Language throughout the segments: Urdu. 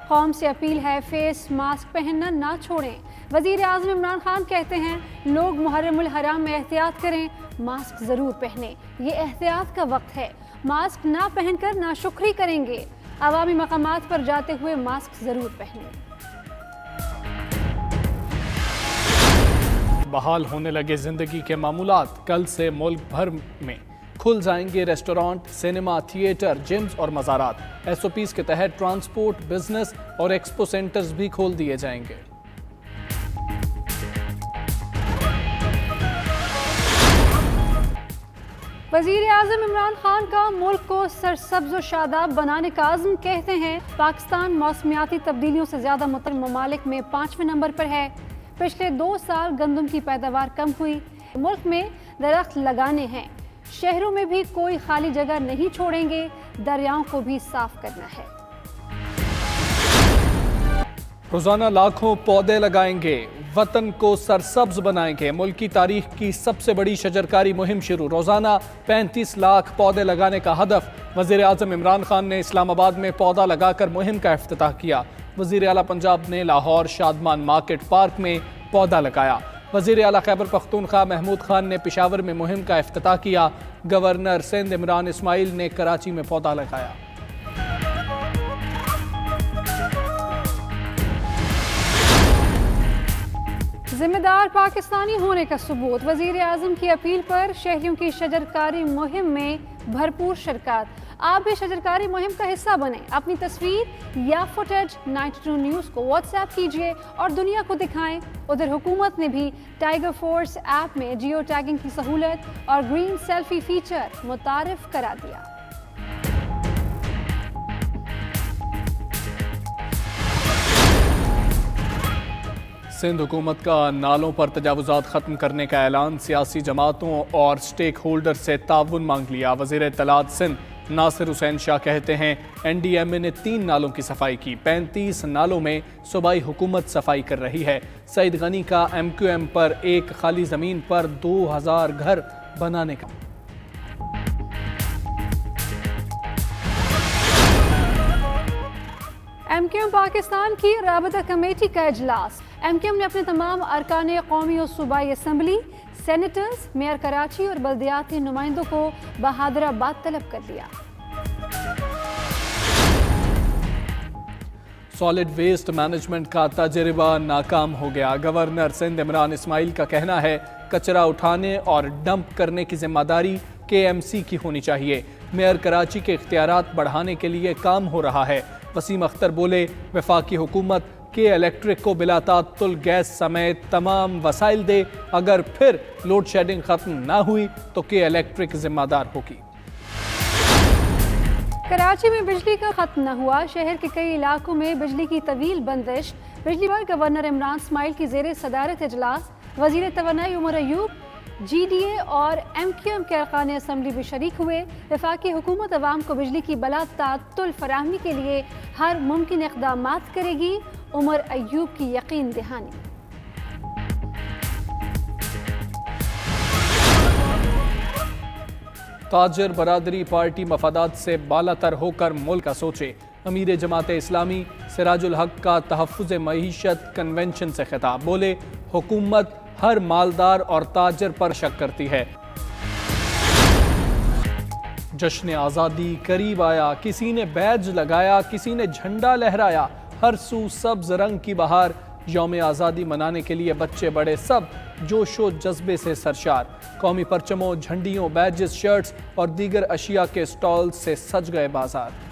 قوم سے اپیل ہے فیس ماسک پہننا نہ چھوڑیں۔ وزیر اعظم عمران خان کہتے ہیں لوگ محرم الحرام میں احتیاط کریں، ماسک ضرور پہنیں، یہ احتیاط کا وقت ہے، ماسک نہ پہن کر ناشکری کریں گے، عوامی مقامات پر جاتے ہوئے ماسک ضرور پہنیں۔ بحال ہونے لگے زندگی کے معمولات، کل سے ملک بھر میں کھل جائیں گے ریسٹورانٹ، سینما، تھیٹر، جمز اور مزارات۔ ایس او پیز کے تحت ٹرانسپورٹ، بزنس اور ایکسپو سینٹرز بھی کھول دیے جائیں گے۔ وزیر اعظم عمران خان کا ملک کو سرسبز و شاداب بنانے کا عزم، کہتے ہیں پاکستان موسمیاتی تبدیلیوں سے زیادہ متاثر ممالک میں 5ویں نمبر پر ہے۔ پچھلے 2 سال گندم کی پیداوار کم ہوئی، ملک میں درخت لگانے ہیں، شہروں میں بھی کوئی خالی جگہ نہیں چھوڑیں گے، دریاؤں کو بھی صاف کرنا ہے۔ روزانہ لاکھوں پودے لگائیں گے، وطن کو سرسبز بنائیں گے۔ ملک کی تاریخ کی سب سے بڑی شجرکاری مہم شروع، روزانہ 35 لاکھ پودے لگانے کا ہدف۔ وزیر اعظم عمران خان نے اسلام آباد میں پودا لگا کر مہم کا افتتاح کیا۔ وزیر اعلیٰ پنجاب نے لاہور شادمان مارکیٹ پارک میں پودا لگایا۔ وزیر اعلیٰ خیبر پختونخوا محمود خان نے پشاور میں مہم کا افتتاح کیا۔ گورنر سندھ عمران اسماعیل نے کراچی میں پودا لگایا۔ ذمہ دار پاکستانی ہونے کا ثبوت، وزیر اعظم کی اپیل پر شہریوں کی شجرکاری مہم میں بھرپور شرکت۔ آپ بھی شجرکاری مہم کا حصہ بنیں، اپنی تصویر یا فوٹیج 92 نیوز کو واٹس ایپ کیجیے اور دنیا کو دکھائیں۔ ادھر حکومت نے بھی ٹائیگر فورس ایپ میں جیو ٹیگنگ کی سہولت اور گرین سیلفی فیچر متعارف کرا دیا۔ سندھ حکومت کا نالوں پر تجاوزات ختم کرنے کا اعلان، سیاسی جماعتوں اور سٹیک ہولڈر سے تعاون مانگ لیا۔ وزیر اطلاعات سندھ ناصر حسین شاہ کہتے ہیں این ڈی ایم اے نے 3 نالوں کی صفائی کی، 35 نالوں میں صوبائی حکومت صفائی کر رہی ہے۔ سعید غنی کا ایم کیو ایم پر ایک خالی زمین پر 2000 گھر بنانے کا۔ ایم کیو ایم پاکستان کی رابطہ کمیٹی کا اجلاس، ایم کیو ایم نے اپنے تمام ارکان قومی اور صوبائی اسمبلی، سینیٹرز، میئر کراچی اور بلدیاتی نمائندوں کو بہادر آباد طلب کر لیا۔ سالڈ ویسٹ مینجمنٹ کا تجربہ ناکام ہو گیا۔ گورنر سندھ عمران اسماعیل کا کہنا ہے کچرا اٹھانے اور ڈمپ کرنے کی ذمہ داری کے ایم سی کی ہونی چاہیے۔ میئر کراچی کے اختیارات بڑھانے کے لیے کام ہو رہا ہے۔ وسیم اختر بولے وفاقی حکومت کے الیکٹرک کو بلا تعطل گیس سمیت تمام وسائل دے، اگر پھر لوڈ شیڈنگ ختم نہ ہوئی تو کے الیکٹرک ذمہ دار ہوگی۔ کراچی میں بجلی کا ختم نہ ہوا، شہر کے کئی علاقوں میں بجلی کی طویل بندش۔ بجلی پر گورنر عمران اسماعیل کی زیر صدارت اجلاس، وزیر توانائی Omar Ayub, G D A اور ایم کیو ایم کے ارکان اسمبلی بھی شریک ہوئے۔ وفاقی حکومت عوام کو بجلی کی بلا تعطل فراہمی کے لیے ہر ممکن اقدامات کرے گی، عمر ایوب کی یقین دہانی۔ تاجر برادری پارٹی مفادات سے بالا تر ہو کر ملک کا سوچے، امیر جماعت اسلامی سراج الحق کا تحفظ معیشت کنونشن سے خطاب، بولے حکومت ہر مالدار اور تاجر پر شک کرتی ہے۔ جشن آزادی قریب آیا، کسی نے بیج لگایا، کسی نے جھنڈا لہرایا، ہر سو سبز رنگ کی بہار۔ یوم آزادی منانے کے لیے بچے بڑے سب جوش و جذبے سے سرشار، قومی پرچموں، جھنڈیوں، بیجز، شرٹس اور دیگر اشیاء کے سٹال سے سج گئے بازار۔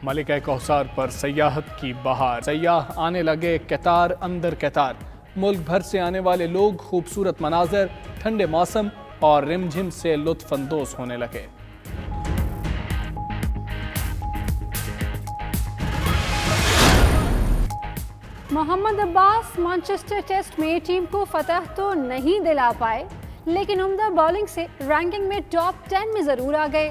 ملکہ کوثر پر سیاحت کی بہار، سیاح آنے لگے قطار اندر قطار، ملک بھر سے آنے والے لوگ خوبصورت مناظر، ٹھنڈے موسم اور رمجھم سے لطف اندوز ہونے لگے۔ محمد عباس مانچسٹر ٹیسٹ میں ٹیم کو فتح تو نہیں دلا پائے، لیکن عمدہ بولنگ سے رینکنگ میں ٹاپ 10 میں ضرور آ گئے۔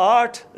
8